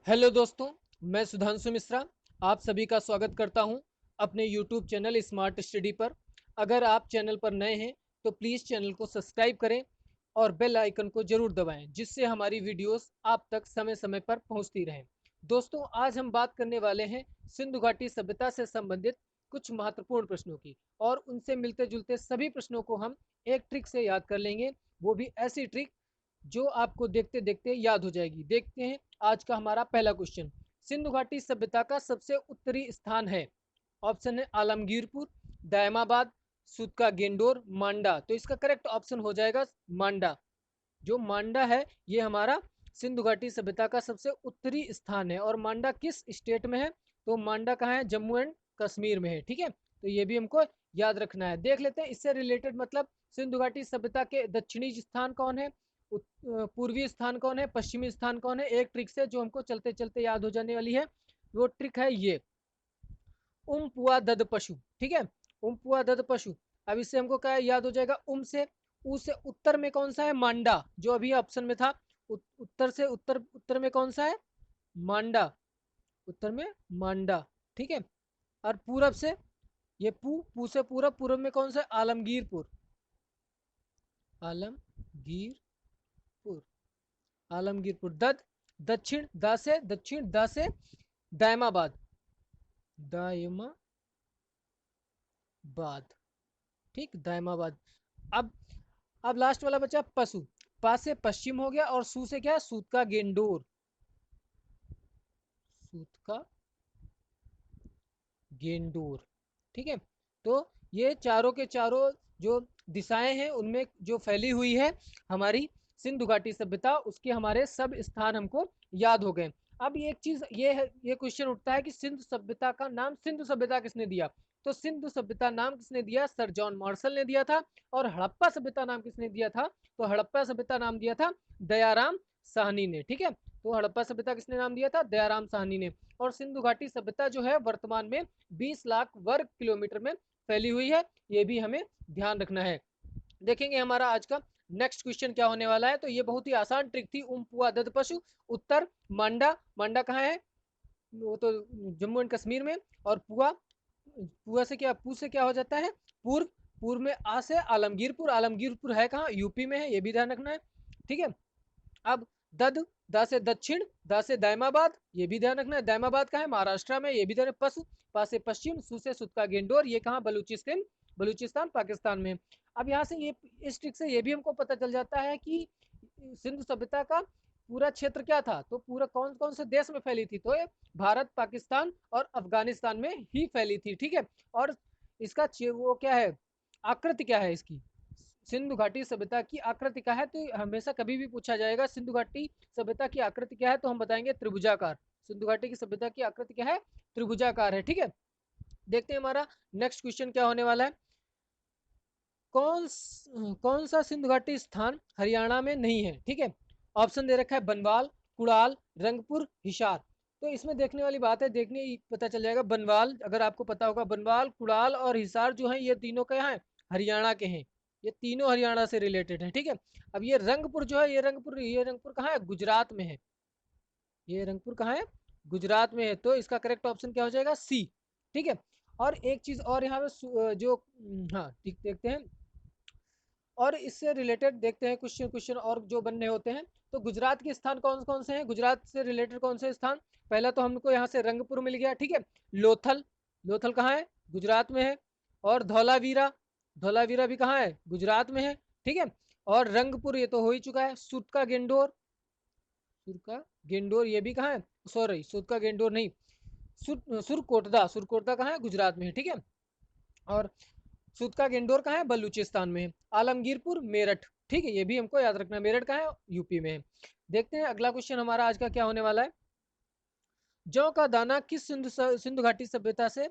Hello दोस्तों, मैं सुधांशु मिश्रा आप सभी का स्वागत करता हूं अपने यूट्यूब चैनल स्मार्ट स्टडी पर। अगर आप चैनल पर नए हैं तो प्लीज़ चैनल को सब्सक्राइब करें और बेल आइकन को जरूर दबाएं, जिससे हमारी वीडियोस आप तक समय समय पर पहुंचती रहें। दोस्तों, आज हम बात करने वाले हैं सिंधु घाटी सभ्यता से संबंधित कुछ महत्वपूर्ण प्रश्नों की, और उनसे मिलते जुलते सभी प्रश्नों को हम एक ट्रिक से याद कर लेंगे, वो भी ऐसी ट्रिक जो आपको देखते देखते याद हो जाएगी। देखते हैं आज का हमारा पहला क्वेश्चन। सिंधु घाटी सभ्यता का सबसे उत्तरी स्थान है। ऑप्शन है आलमगीरपुर, दायमाबाद, सूतका गेंडोर, मांडा। तो इसका करेक्ट ऑप्शन हो जाएगा मांडा। जो मांडा है ये हमारा सिंधु घाटी सभ्यता का सबसे उत्तरी स्थान है। और मांडा किस स्टेट में है? तो मांडा कहाँ है? जम्मू एंड कश्मीर में है। ठीक है, तो ये भी हमको याद रखना है। देख लेते हैं इससे रिलेटेड, मतलब सिंधु घाटी सभ्यता के दक्षिणी स्थान कौन है, पूर्वी स्थान कौन है, पश्चिमी स्थान कौन है। एक ट्रिक से जो हमको चलते चलते याद हो जाने वाली है, वो ट्रिक है ये पुआ दद पशु। ठीक है, पुआ दद पशु। अब इससे हमको क्या याद हो जाएगा? से ऊ से उत्तर में कौन सा है? मांडा, जो अभी ऑप्शन में था। उत्तर से उत्तर में कौन सा है? मांडा। उत्तर में मांडा। ठीक है, और पूरब से ये पू से पूरब में कौन सा है? आलमगीरपुर। आलमगीरपुर। आलमगीरपुर। दक्षिण दा से दायमाबाद। दायमाबाद। ठीक, दायमाबाद। अब लास्ट वाला बचा पशु। पा से पश्चिम हो गया, और सू से क्या है? सूत का गेंडोर। सूत का गेंडोर। ठीक है, तो ये चारों के चारों जो दिशाएं हैं उनमें जो फैली हुई है हमारी सिंधु घाटी सभ्यता, उसके हमारे सब स्थान हमको याद हो गए। अब ये एक चीज ये है, ये क्वेश्चन उठता है कि सिंधु सभ्यता का नाम सिंधु सभ्यता किसने दिया? तो सिंधु सभ्यता नाम किसने दिया? सर जॉन मार्शल ने दिया था। और हड़प्पा सभ्यता नाम किसने दिया था? तो हड़प्पा सभ्यता नाम दिया था दयाराम साहनी ने। ठीक है, तो हड़प्पा सभ्यता किसने नाम दिया था? दयाराम साहनी ने। और सिंधु घाटी सभ्यता जो है वर्तमान में 20 लाख वर्ग किलोमीटर में फैली हुई है, ये भी हमें ध्यान रखना है। देखेंगे हमारा आज का नेक्स्ट क्वेश्चन क्या होने वाला है। तो ये बहुत ही आसान ट्रिक थी। पुआ दद पशु। उत्तर मांडा। मांडा कहाँ है? वो तो जम्मू एंड कश्मीर में। और पुआ, पुआ से क्या, पू से क्या हो जाता है? पूर्व। पूर्व में आ से आलमगीरपुर। आलमगीरपुर है कहाँ? यूपी में है, ये भी ध्यान रखना है। ठीक है, अब दद, दा से दक्षिण, दा से दायमाबाद, ये भी ध्यान रखना है। दायमाबाद कहाँ है? महाराष्ट्र में, ये भी ध्यान। पशु, पा से पश्चिम, सू से सुत का गेंडोर, ये कहाँ? बलूचिस्तान। बलूचिस्तान पाकिस्तान में। अब यहाँ से ये इस ट्रिक से ये भी हमको पता चल जाता है कि सिंधु सभ्यता का पूरा क्षेत्र क्या था। तो पूरा कौन कौन से देश में फैली थी? तो ये भारत, पाकिस्तान और अफगानिस्तान में ही फैली थी। ठीक है, और इसका वो क्या है, आकृति क्या है इसकी? सिंधु घाटी सभ्यता की आकृति क्या है? तो हमेशा कभी भी पूछा जाएगा सिंधु घाटी सभ्यता की आकृति क्या है, तो हम बताएंगे त्रिभुजाकार। सिंधु घाटी की सभ्यता की आकृति क्या है? त्रिभुजाकार है। ठीक है, देखते हैं हमारा नेक्स्ट क्वेश्चन क्या होने वाला है। कौन सा सिंधु घाटी स्थान हरियाणा में नहीं है? ठीक है, ऑप्शन दे रखा है बनवाल, कुड़ाल, रंगपुर, हिसार। तो इसमें देखने वाली बात है, देखने पता चल जाएगा। बनवाल, अगर आपको पता होगा, बनवाल, कुड़ाल और हिसार जो है ये तीनों क्या है? हरियाणा के हैं। ये तीनों हरियाणा से रिलेटेड है। ठीक है, अब ये रंगपुर जो है, ये रंगपुर कहाँ है? गुजरात में है। ये रंगपुर कहाँ है? गुजरात में है। तो इसका करेक्ट ऑप्शन क्या हो जाएगा? सी। ठीक है, और एक चीज और यहाँ पे जो हाँ ठीक, देखते हैं और इससे रिलेटेड देखते हैं क्वेश्चन क्वेश्चन और जो बनने होते हैं। तो गुजरात के स्थान कौन कौन से हैं? गुजरात से रिलेटेड कौन से स्थान? पहला तो हमको यहाँ से रंगपुर मिल गया। ठीक है, लोथल, लोथल कहाँ है? गुजरात में है। और धौलावीरा, धौलावीरा भी कहाँ है? गुजरात में है। ठीक है, और रंगपुर ये तो हो ही चुका है। सुत का गेंडोर, सुर का गेंडोर ये भी कहाँ है? सॉरी, सुत का गेंडोर नहीं, सुरकोटदा, सुरकोटदा कहाँ है? गुजरात में है। ठीक है, और सूत का गेंडोर कहाँ है? बलूचिस्तान में है। आलमगीरपुर मेरठ। ठीक है, ये भी हमको याद रखना है। मेरठ कहाँ है? यूपी में है। देखते हैं अगला क्वेश्चन हमारा आज का क्या होने वाला है। जौ का दाना किस सिंधु घाटी सभ्यता से,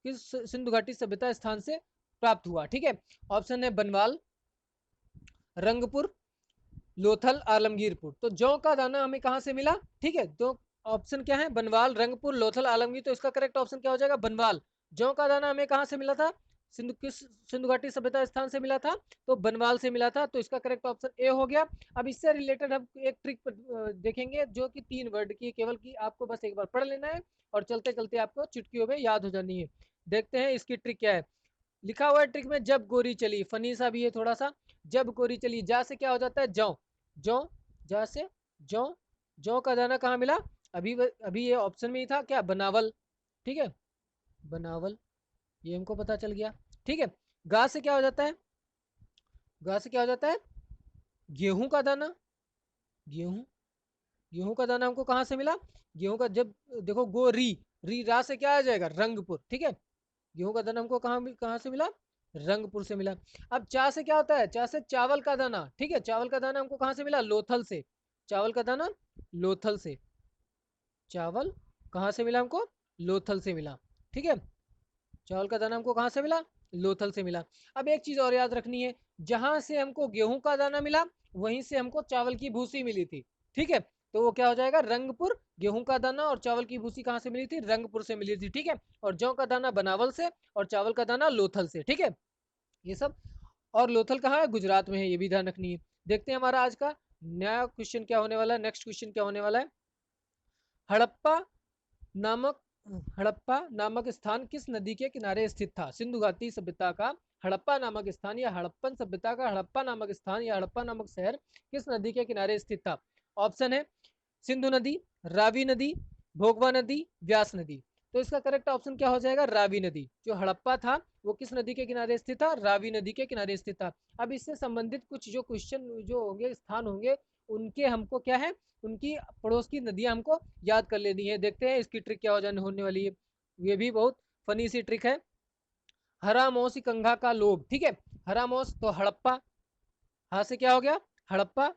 किस सिंधु घाटी सभ्यता स्थान से प्राप्त हुआ? ठीक है, ऑप्शन है बनवाल, रंगपुर, लोथल, आलमगीरपुर। तो जौ का दाना हमें कहाँ से मिला? ठीक है, तो ऑप्शन क्या है? बनवाल, रंगपुर, लोथल, आलमगीर। तो इसका करेक्ट ऑप्शन क्या हो जाएगा? बनवाल। जौ का दाना हमें कहाँ से मिला था? सिंधु घाटी सभ्यता स्थान से मिला था? तो बनवाल से मिला था, तो इसका करेक्ट ऑप्शन ए हो गया। अब इससे रिलेटेड हम एक ट्रिक देखेंगे जो कि 3 वर्ड की केवल, की आपको बस एक बार पढ़ लेना है और चलते चलते आपको चुटकियों में याद हो जानी है। देखते हैं इसकी ट्रिक क्या है। लिखा हुआ है ट्रिक में, जब गोरी चली, फनी सा भी है थोड़ा सा। जब गोरी चली, जा से क्या हो जाता है? जौ। जौ, जा से जौ। जौ का दाना कहाँ मिला? अभी ये ऑप्शन में ही था क्या? बनावल। ठीक है, बनावल, ये हमको पता चल गया। ठीक है, गा से क्या हो जाता है? गा से क्या हो जाता है? गेहूं का दाना। गेहूं, गेहूं का दाना हमको कहाँ से मिला? गेहूं का, जब देखो गो री, री रा से क्या आ जाएगा? रंगपुर। ठीक है, गेहूं का दाना हमको कहाँ से मिला? रंगपुर से मिला। अब चा से क्या होता है? चा से चावल का दाना। ठीक है, चावल का दाना हमको कहाँ से मिला? लोथल से। चावल का दाना लोथल से। चावल कहाँ से मिला हमको? लोथल से मिला। ठीक है, चावल का दाना हमको कहाँ से मिला? लोथल से मिला। अब एक चीज और याद रखनी है, जहां से हमको गेहूं का दाना मिला वहीं से हमको चावल की भूसी मिली थी। ठीक है, तो वो क्या हो जाएगा? रंगपुर। गेहूं का दाना और चावल की भूसी कहाँ से मिली थी? रंगपुर से मिली थी। ठीक है, और जौ का दाना बनावल से, और चावल का दाना लोथल से। ठीक है, ये सब। और लोथल कहाँ है? गुजरात में है, ये भी ध्यान रखनी है। देखते हैं हमारा आज का नया क्वेश्चन क्या होने वाला है। नेक्स्ट क्वेश्चन क्या होने वाला है? हड़प्पा नामक हड़प्पा नामक स्थान किस नदी के किनारे स्थित था? सिंधु घाटी सभ्यता का हड़प्पा नामक स्थान, या हड़प्पन सभ्यता का हड़प्पा नामक स्थान, या हड़प्पा नामक शहर किस नदी के किनारे स्थित था? ऑप्शन है सिंधु नदी, रावी नदी, भोगवा नदी, व्यास नदी। तो इसका करेक्ट ऑप्शन क्या हो जाएगा? रावी नदी। जो हड़प्पा था वो किस नदी के किनारे स्थित था? रावी नदी के किनारे स्थित था। अब इससे संबंधित कुछ जो क्वेश्चन जो होंगे, स्थान होंगे, उनके हमको क्या है, उनकी पड़ोस की नदियां हमको याद कर लेनी है। देखते हैं इसकी ट्रिक क्या हो जाने होने वाली है। ये भी बहुत फनी सी ट्रिक है। हरा मौसी कंघा का लोभ। ठीक है, हरा मौस तो हड़प्पा, हा से क्या हो गया? हड़प्पा।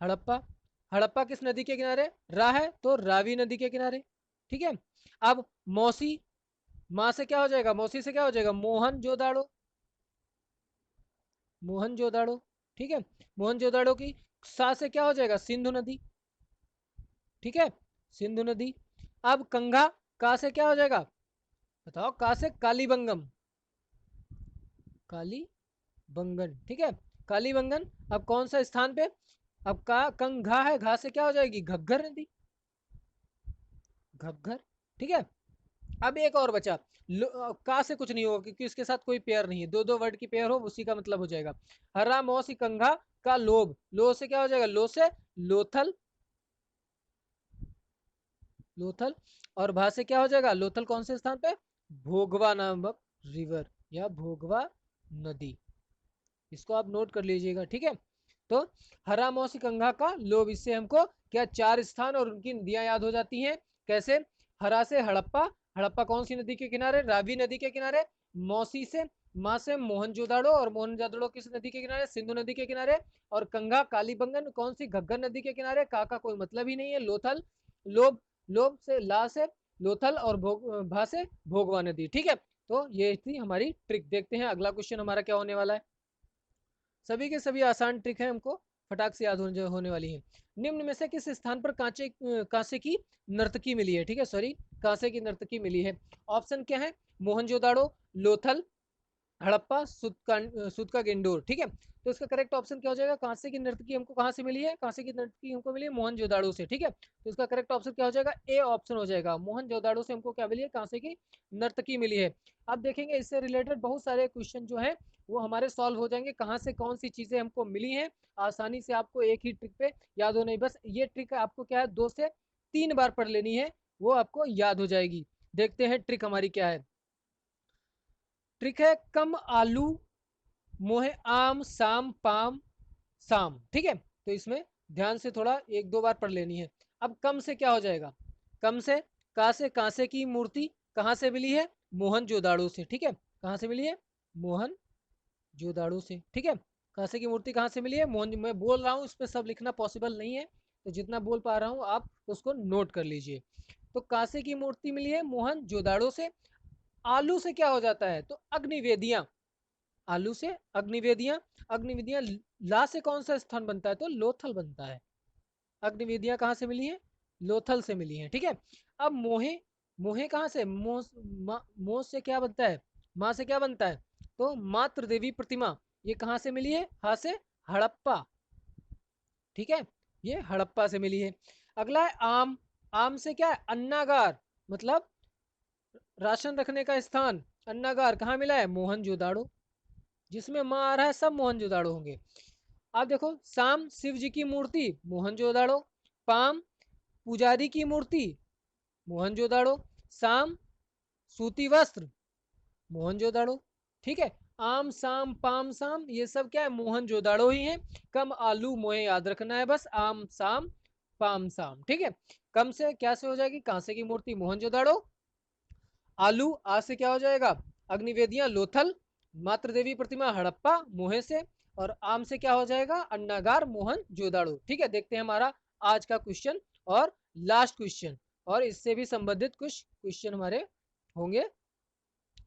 हड़प्पा, हड़प्पा किस नदी के किनारे? रा है तो रावी नदी के किनारे। ठीक है, अब मौसी, माँ से क्या हो जाएगा? मौसी से क्या हो जाएगा? मोहन जोदाड़ो। मोहन जोदाड़ो। ठीक है, मोहन जोदाड़ो की सा से क्या हो जाएगा? सिंधु नदी। ठीक है, सिंधु नदी। अब कंघा, का से क्या हो जाएगा? बताओ, का से कालीबंगम। कालीबंगन। ठीक है, कालीबंगन। अब कौन सा स्थान पे? अब का कंघा है, घा से क्या हो जाएगी? घग्गर नदी। घग्गर। ठीक है, अब एक और बचा। का से कुछ नहीं होगा क्योंकि इसके साथ कोई पेयर नहीं है। दो दो वर्ड की पेयर हो उसी का मतलब हो जाएगा। हरा मौसी कंघा का लोभ, लो से क्या हो जाएगा? लो से लोथल। लोथल, और भा से क्या हो जाएगा? लोथल कौन से स्थान पे? भोगवा नामक रिवर या भोगवा नदी। इसको आप नोट कर लीजिएगा। ठीक है, तो हरा मौसी कंघा का लोभ, इससे हमको क्या 4 स्थान और उनकी नदियां याद हो जाती हैं। कैसे? हरा से हड़प्पा, हड़प्पा कौन सी नदी के किनारे? रावी नदी के किनारे। मौसी से, माँ से मोहनजोदाड़ो, और मोहनजोदाड़ो किस नदी के किनारे? सिंधु नदी के किनारे। और कंघा कालीबंगन कौन सी? घग्गर नदी के किनारे। का कोई मतलब ही नहीं है। लोथल, लोभ, लोभ से ला से लोथल, और भा से भोगवा नदी। ठीक है, तो ये थी हमारी ट्रिक। देखते हैं अगला क्वेश्चन हमारा क्या होने वाला है। सभी के सभी आसान ट्रिक है, हमको फटाक से याद होने वाली है। निम्न में से किस स्थान पर कांसे की नर्तकी मिली है? ठीक है, सॉरी, कांसे की नर्तकी मिली है। ऑप्शन क्या है? मोहनजोदाड़ो, लोथल, हड़प्पा, सुतका गेंडोर। ठीक है, तो इसका करेक्ट ऑप्शन क्या हो जाएगा? कांसे की नर्तकी हमको कहाँ से मिली है? कांसे की नर्तकी हमको मिली है मोहनजोदाड़ो से। ठीक है, तो इसका करेक्ट ऑप्शन क्या हो जाएगा? ए ऑप्शन हो जाएगा। मोहनजोदाड़ो से हमको क्या मिली है? कांसे की नर्तकी मिली है। अब देखेंगे इससे रिलेटेड बहुत सारे क्वेश्चन जो है वो हमारे सॉल्व हो जाएंगे। कहाँ से कौन सी चीजें हमको मिली हैं, आसानी से आपको एक ही ट्रिक पे याद हो। नहीं, बस ये ट्रिक आपको क्या है, 2 से 3 बार पढ़ लेनी है, वो आपको याद हो जाएगी। देखते हैं ट्रिक हमारी क्या है। ट्रिक है कम आलू मोहे आम साम पाम साम। ठीक है, तो इसमें ध्यान से थोड़ा 1-2 बार पढ़ लेनी है। अब कम से क्या हो जाएगा? कम से, का से कांसे की मूर्ति कहाँ से मिली है? मोहन जोदाड़ो से। ठीक है, कहाँ से मिली है? मोहन जोदाड़ो से। ठीक है, कांसे की मूर्ति कहाँ से मिली है? मोहन, मैं बोल रहा हूँ इसमें सब लिखना पॉसिबल नहीं है, तो जितना बोल पा रहा हूँ आप उसको नोट कर लीजिए। तो कांसे की मूर्ति मिली है मोहन जोदाड़ो से। आलू से क्या हो जाता है? तो अग्निवेदियां। आलू से अग्निवेदियां। अग्निवेदियां, ला से कौन सा स्थान बनता है? तो लोथल बनता है। अग्निवेदियां कहाँ से मिली है? लोथल से मिली है। ठीक है, अब मोहे, मोहे कहाँ से, मोह से क्या बनता है, माँ से क्या बनता है, तो मातृ देवी प्रतिमा, ये कहाँ से मिली है, हा से हड़प्पा। ठीक है, ये हड़प्पा से मिली है। अगला है आम, आम से क्या है, अन्नागार, मतलब राशन रखने का स्थान। अन्नागार कहाँ मिला है, मोहनजोदाड़ो। जिसमें माँ आ रहा है सब मोहनजोदाड़ो होंगे। आप देखो, शाम शिव जी की मूर्ति, मोहनजोदाड़ो। पाम पुजारी की मूर्ति, मोहनजोदाड़ो। शाम सूती वस्त्र, मोहनजोदाड़ो। ठीक है, आम शाम पाम शाम ये सब क्या है, मोहनजोदाड़ो ही है। कम आलू मोहे याद रखना है बस, आम शाम पाम शाम। ठीक है, कम से क्या से हो जाएगी, कांसे की मूर्ति मोहनजोदाड़ो। आलू आ से क्या हो जाएगा, अग्निवेदियां लोथल। मातृ देवी प्रतिमा हड़प्पा मोहे से। और आम से क्या हो जाएगा, अन्नागार मोहनजोदाड़ो। ठीक है, देखते हैं हमारा आज का क्वेश्चन और लास्ट क्वेश्चन, और इससे भी संबंधित कुछ क्वेश्चन हमारे होंगे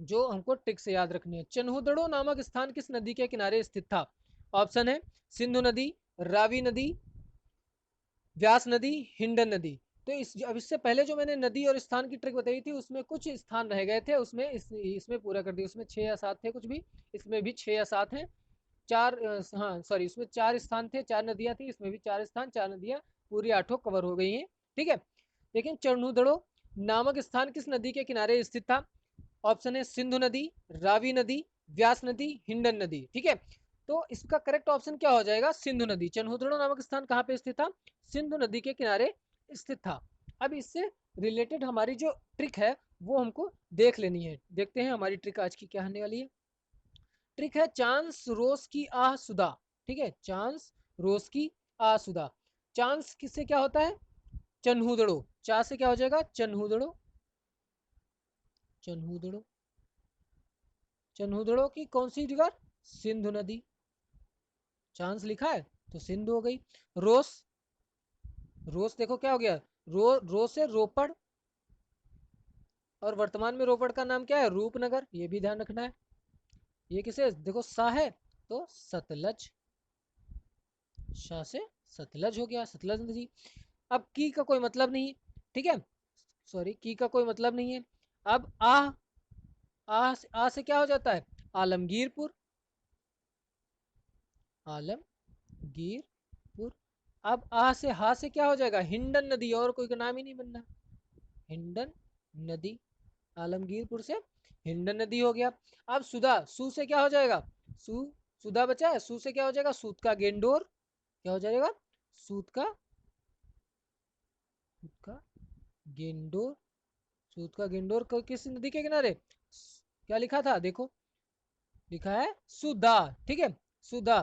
जो हमको ट्रिक से याद रखनी है। चन्हुदड़ो नामक स्थान किस नदी के किनारे स्थित था। ऑप्शन है सिंधु नदी, रावी नदी, व्यास नदी, हिंडन नदी। तो अब इससे पहले जो मैंने नदी और स्थान की ट्रिक बताई थी उसमें कुछ स्थान रह गए थे, उसमें इसमें पूरा कर दिया। उसमें 6 या 7 थे कुछ भी, इसमें भी 6 या 7 हैं। चार हाँ सॉरी, उसमें 4 स्थान थे, 4 नदियां थी, इसमें भी 4 स्थान, 4 नदियां पूरी 8 कवर हो गई हैं। ठीक है, लेकिन चन्हुदड़ो नामक स्थान किस नदी के किनारे स्थित था। ऑप्शन है सिंधु नदी, रावी नदी, व्यास नदी, हिंडन नदी। ठीक है, तो इसका करेक्ट ऑप्शन क्या हो जाएगा, सिंधु नदी। चन्हुदड़ो नामक स्थान कहाँ पे स्थित था, सिंधु नदी के किनारे स्थित था। अब इससे रिलेटेड हमारी जो ट्रिक है वो हमको देख लेनी है। देखते हैं हमारी ट्रिक आज की क्या होने वाली है। ट्रिक है चांस रोज की आह सुदा। ठीक है, चांस रोज की आह सुदा। चांस किससे क्या होता है, चन्हुदड़ो। चा से क्या हो जाएगा, चन्हुदड़ो, चन्हुदड़ो। चन्हुदड़ो की कौन सी रिवर, सिंधु नदी। चांस लिखा है तो सिंधु हो गई। रोस, रोस देखो क्या हो गया, रो से रोपड़, और वर्तमान में रोपड़ का नाम क्या है, रूपनगर, ये भी ध्यान रखना है। ये किसे देखो, सा है तो सतलज, शाह से सतलज हो गया, सतलज नदी। अब की का कोई मतलब नहीं है। ठीक है, सॉरी, की का कोई मतलब नहीं है। अब आ से क्या हो जाता है, आलमगीरपुर, आलमगीरपुर। अब आ से हा से क्या हो जाएगा, हिंडन नदी, और कोई का नाम ही नहीं बनना, हिंडन नदी। आलमगीरपुर से हिंडन नदी हो गया। अब सुधा, सू से क्या हो जाएगा, सू, सुधा बचा है, सू से क्या हो जाएगा, सूत का गेंडोर। क्या हो जाएगा, सूत का, सूत का गेंडोर। सूत का गेंडोर किस नदी के किनारे, क्या लिखा था देखो, लिखा है सुधा। ठीक है, सुधा।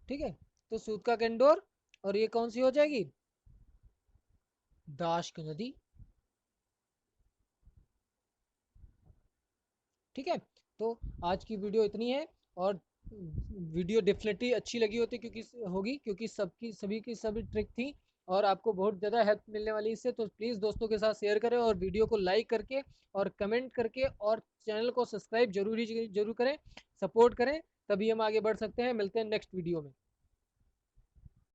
ठीक है, तो सूत का गेंडोर, और ये कौन सी हो जाएगी, दाश्क नदी। ठीक है, तो आज की वीडियो इतनी है। और वीडियो डेफिनेटली अच्छी लगी होती क्योंकि होगी, क्योंकि सबकी सभी की सभी ट्रिक थी, और आपको बहुत ज़्यादा हेल्प मिलने वाली इससे। तो प्लीज़ दोस्तों के साथ शेयर करें, और वीडियो को लाइक करके और कमेंट करके, और चैनल को सब्सक्राइब जरूर करें, सपोर्ट करें, तभी हम आगे बढ़ सकते हैं। मिलते हैं नेक्स्ट वीडियो में।